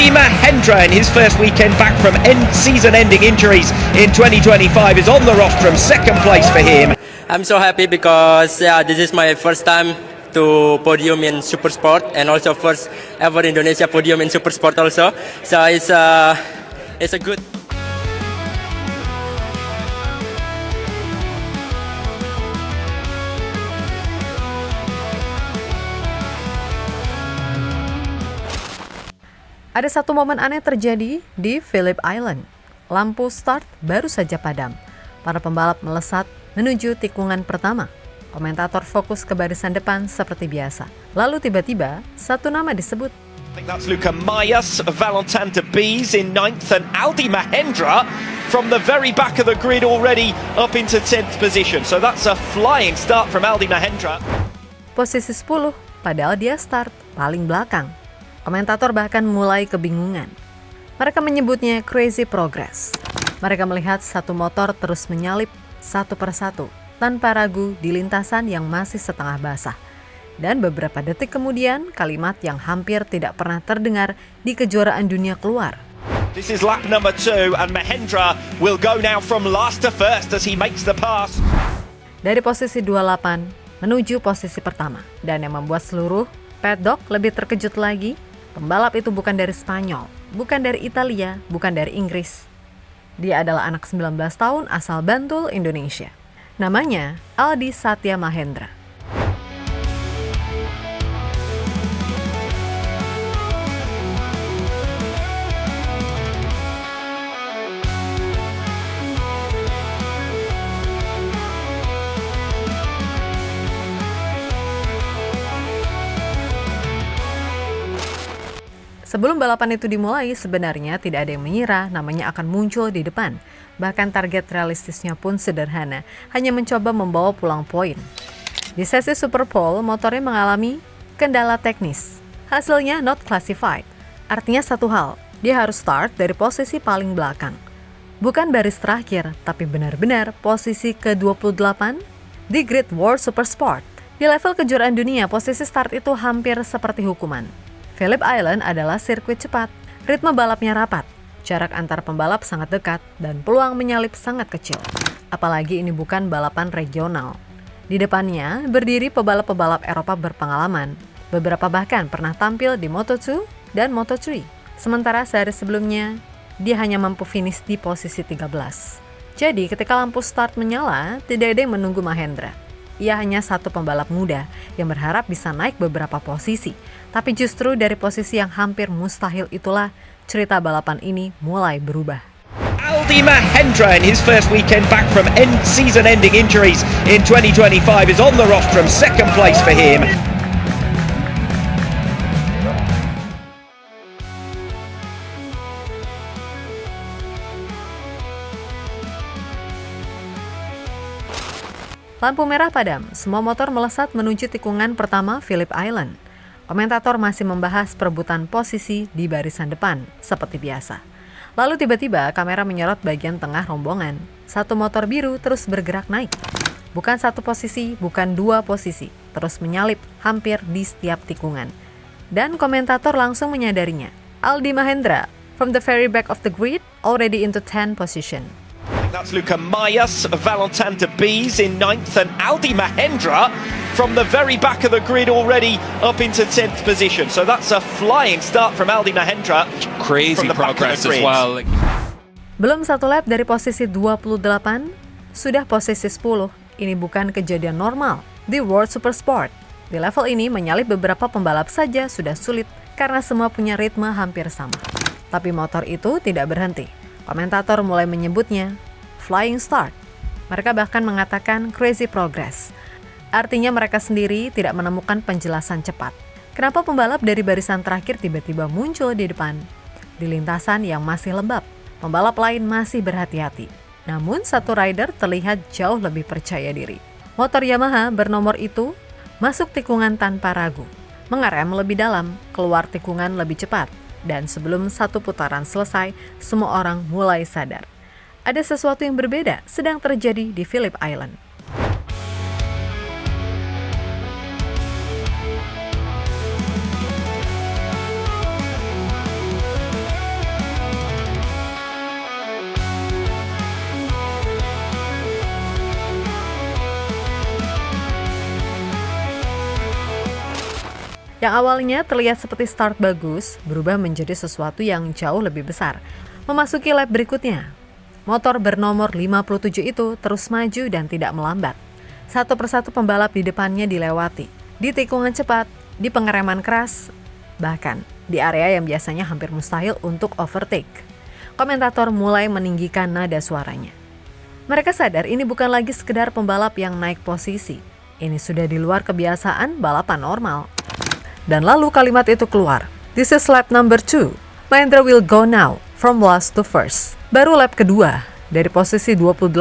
Aldi Mahendra, in his first weekend back from season-ending injuries in 2025, is on the rostrum, second place for him. I'm so happy because this is my first time to podium in Super Sport and also first ever Indonesia podium in Super Sport also. So it's a good. Ada satu momen aneh terjadi di Phillip Island. Lampu start baru saja padam. Para pembalap melesat menuju tikungan pertama. Komentator fokus ke barisan depan seperti biasa. Lalu tiba-tiba satu nama disebut. I think that's Luca Mayas, Valentin de Bees in 9th, and Aldi Mahendra from the very back of the grid already up into 10th position. So that's a flying start from Aldi Mahendra. Posisi 10, padahal dia start paling belakang. Komentator bahkan mulai kebingungan. Mereka menyebutnya crazy progress. Mereka melihat satu motor terus menyalip satu persatu tanpa ragu di lintasan yang masih setengah basah. Dan beberapa detik kemudian, kalimat yang hampir tidak pernah terdengar di kejuaraan dunia keluar. This is lap number 2 and Mahendra will go now from last to first as he makes the pass. Dari posisi 28 menuju posisi pertama. Dan yang membuat seluruh paddock lebih terkejut lagi, pembalap itu bukan dari Spanyol, bukan dari Italia, bukan dari Inggris. Dia adalah anak 19 tahun asal Bantul, Indonesia. Namanya Aldi Satya Mahendra. Sebelum balapan itu dimulai, sebenarnya tidak ada yang mengira namanya akan muncul di depan. Bahkan target realistisnya pun sederhana, hanya mencoba membawa pulang poin. Di sesi Super Pole, motornya mengalami kendala teknis. Hasilnya not classified. Artinya satu hal, dia harus start dari posisi paling belakang. Bukan baris terakhir, tapi benar-benar posisi ke-28 di Grid World Super Sport. Di level kejuaraan dunia, posisi start itu hampir seperti hukuman. Phillip Island adalah sirkuit cepat, ritme balapnya rapat, jarak antar pembalap sangat dekat, dan peluang menyalip sangat kecil. Apalagi ini bukan balapan regional. Di depannya berdiri pebalap-pebalap Eropa berpengalaman, beberapa bahkan pernah tampil di Moto2 dan Moto3. Sementara sehari sebelumnya, dia hanya mampu finish di posisi 13. Jadi ketika lampu start menyala, tidak ada yang menunggu Mahendra. Ia hanya satu pembalap muda yang berharap bisa naik beberapa posisi. Tapi justru dari posisi yang hampir mustahil itulah cerita balapan ini mulai berubah. Aldi Mahendra, in his first weekend back from season-ending injuries in 2025, is on the rostrum, second place for him. Lampu merah padam, semua motor melesat menuju tikungan pertama Phillip Island. Komentator masih membahas perebutan posisi di barisan depan, seperti biasa. Lalu tiba-tiba kamera menyorot bagian tengah rombongan. Satu motor biru terus bergerak naik. Bukan satu posisi, bukan dua posisi, terus menyalip hampir di setiap tikungan. Dan komentator langsung menyadarinya. Aldi Mahendra, from the very back of the grid, already into 10th position. That's Luca Mayas, Valentin de Bees in 9th, and Aldi Mahendra from the very back of the grid already up into 10th position. So that's a flying start from Aldi Mahendra. Crazy progress as well. Belum satu lap dari posisi 28, sudah posisi 10. Ini bukan kejadian normal di World Super Sport. Di level ini menyalip beberapa pembalap saja sudah sulit karena semua punya ritme hampir sama. Tapi motor itu tidak berhenti. Komentator mulai menyebutnya flying start. Mereka bahkan mengatakan crazy progress. Artinya mereka sendiri tidak menemukan penjelasan cepat. Kenapa pembalap dari barisan terakhir tiba-tiba muncul di depan? Di lintasan yang masih lembab, pembalap lain masih berhati-hati. Namun satu rider terlihat jauh lebih percaya diri. Motor Yamaha bernomor itu masuk tikungan tanpa ragu. Mengerem lebih dalam, keluar tikungan lebih cepat. Dan sebelum satu putaran selesai, semua orang mulai sadar. Ada sesuatu yang berbeda sedang terjadi di Phillip Island. Yang awalnya terlihat seperti start bagus, berubah menjadi sesuatu yang jauh lebih besar. Memasuki lap berikutnya, motor bernomor 57 itu terus maju dan tidak melambat. Satu persatu pembalap di depannya dilewati, di tikungan cepat, di pengereman keras, bahkan di area yang biasanya hampir mustahil untuk overtake. Komentator mulai meninggikan nada suaranya. Mereka sadar ini bukan lagi sekedar pembalap yang naik posisi. Ini sudah di luar kebiasaan balapan normal. Dan lalu kalimat itu keluar. This is lap number 2. Mahindra will go now, from last to first. Baru lap kedua, dari posisi 28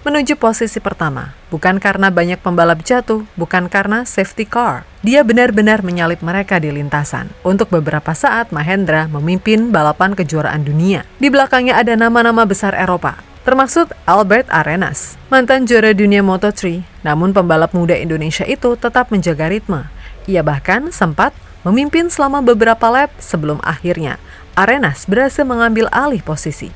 menuju posisi pertama. Bukan karena banyak pembalap jatuh, bukan karena safety car. Dia benar-benar menyalip mereka di lintasan. Untuk beberapa saat, Mahindra memimpin balapan kejuaraan dunia. Di belakangnya ada nama-nama besar Eropa, termasuk Albert Arenas, mantan juara dunia Moto3. Namun pembalap muda Indonesia itu tetap menjaga ritme. Ia bahkan sempat memimpin selama beberapa lap sebelum akhirnya Arenas berhasil mengambil alih posisi.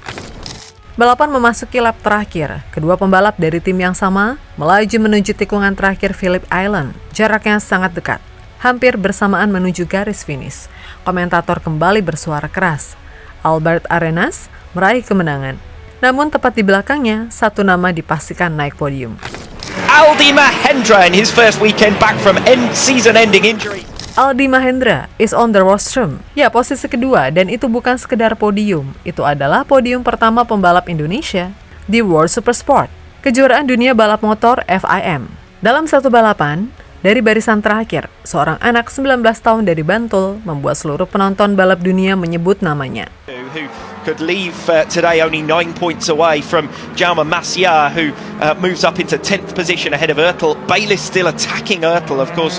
Balapan memasuki lap terakhir. Kedua pembalap dari tim yang sama melaju menuju tikungan terakhir Phillip Island. Jaraknya sangat dekat, hampir bersamaan menuju garis finish. Komentator kembali bersuara keras. Albert Arenas meraih kemenangan. Namun tepat di belakangnya, satu nama dipastikan naik podium. Aldi Mahendra in his first weekend back from season-ending injury. Aldi Mahendra is on the rostrum. Ya, posisi kedua, dan itu bukan sekedar podium. Itu adalah podium pertama pembalap Indonesia di World Supersport, kejuaraan dunia balap motor FIM. Dalam satu balapan, dari barisan terakhir, seorang anak 19 tahun dari Bantul membuat seluruh penonton balap dunia menyebut namanya. Who could leave today only 9 points away from Jaume Macià, who moves up into 10th position ahead of Ertl. Bayliss still attacking Ertl, of course.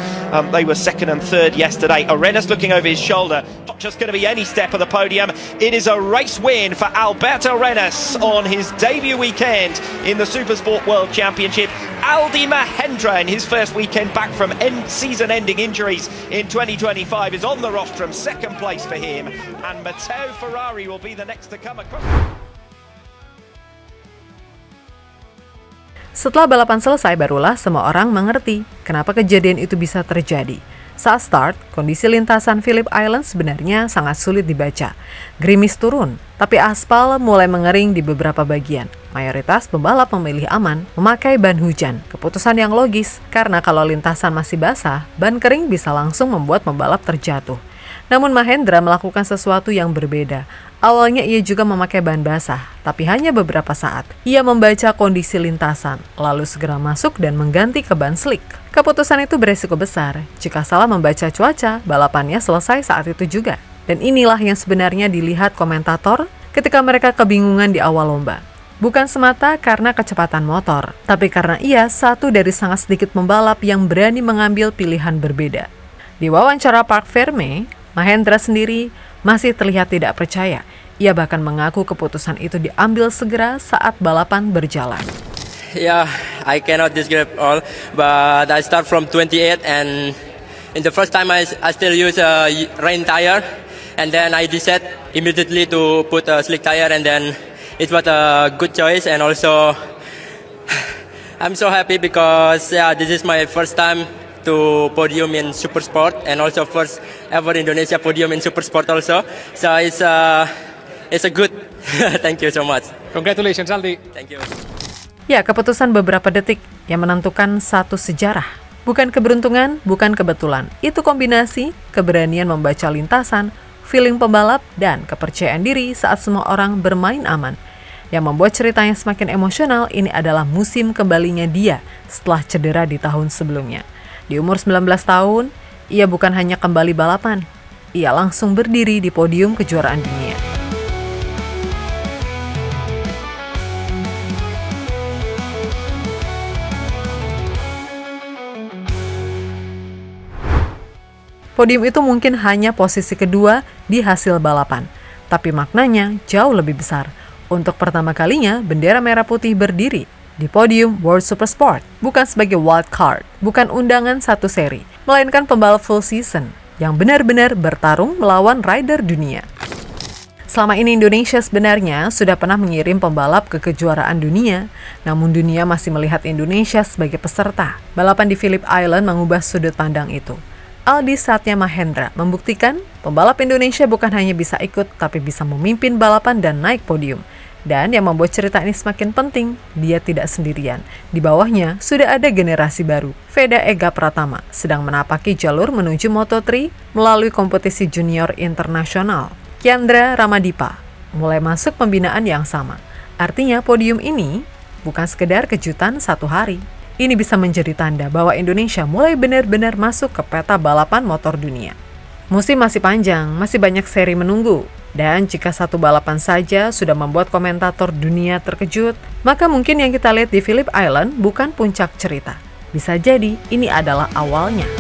They were second and third yesterday. Arenas looking over his shoulder. Not just going to be any step of the podium. It is a race win for Alberto Arenas on his debut weekend in the Supersport World Championship. Aldi Mahendra in his first weekend back from season-ending injuries in 2025 is on the rostrum, second place for him, and Matteo Ferrari will be the next to come across. Setelah balapan selesai, barulah semua orang mengerti kenapa kejadian itu bisa terjadi. Saat start, kondisi lintasan Phillip Island sebenarnya sangat sulit dibaca. Gerimis turun, tapi aspal mulai mengering di beberapa bagian. Mayoritas pembalap memilih aman, memakai ban hujan. Keputusan yang logis, karena kalau lintasan masih basah, ban kering bisa langsung membuat pembalap terjatuh. Namun Mahendra melakukan sesuatu yang berbeda. Awalnya ia juga memakai ban basah, tapi hanya beberapa saat. Ia membaca kondisi lintasan, lalu segera masuk dan mengganti ke ban slick. Keputusan itu beresiko besar. Jika salah membaca cuaca, balapannya selesai saat itu juga. Dan inilah yang sebenarnya dilihat komentator ketika mereka kebingungan di awal lomba. Bukan semata karena kecepatan motor, tapi karena ia satu dari sangat sedikit pembalap yang berani mengambil pilihan berbeda. Di wawancara Parc Ferme, Mahendra sendiri masih terlihat tidak percaya. Ia bahkan mengaku keputusan itu diambil segera saat balapan berjalan. Yeah, I cannot describe all, but I start from 28 and in the first time I still use a rain tire, and then I decided immediately to put a slick tire, and then it was a good choice, and also I'm so happy because this is my first time to podium in Supersport, and also first ever Indonesia podium in Supersport also. So it's a good. Thank you so much. Congratulations, Aldi. Thank you. Ya, keputusan beberapa detik yang menentukan satu sejarah. Bukan keberuntungan, bukan kebetulan. Itu kombinasi keberanian membaca lintasan, feeling pembalap, dan kepercayaan diri saat semua orang bermain aman. Yang membuat ceritanya semakin emosional, ini adalah musim kembalinya dia setelah cedera di tahun sebelumnya. Di umur 19 tahun, ia bukan hanya kembali balapan, ia langsung berdiri di podium kejuaraan dunia. Podium itu mungkin hanya posisi kedua di hasil balapan, tapi maknanya jauh lebih besar. Untuk pertama kalinya, bendera merah putih berdiri di podium World Supersport, bukan sebagai wild card, bukan undangan satu seri, melainkan pembalap full season yang benar-benar bertarung melawan rider dunia. Selama ini Indonesia sebenarnya sudah pernah mengirim pembalap ke kejuaraan dunia, namun dunia masih melihat Indonesia sebagai peserta. Balapan di Phillip Island mengubah sudut pandang itu. Aldi saatnya Mahendra membuktikan pembalap Indonesia bukan hanya bisa ikut, tapi bisa memimpin balapan dan naik podium. Dan yang membuat cerita ini semakin penting, dia tidak sendirian. Di bawahnya sudah ada generasi baru. Veda Ega Pratama sedang menapaki jalur menuju Moto3 melalui kompetisi junior internasional. Kiandra Ramadipa mulai masuk pembinaan yang sama. Artinya podium ini bukan sekedar kejutan satu hari. Ini bisa menjadi tanda bahwa Indonesia mulai benar-benar masuk ke peta balapan motor dunia. Musim masih panjang, masih banyak seri menunggu. Dan jika satu balapan saja sudah membuat komentator dunia terkejut, maka mungkin yang kita lihat di Phillip Island bukan puncak cerita. Bisa jadi ini adalah awalnya.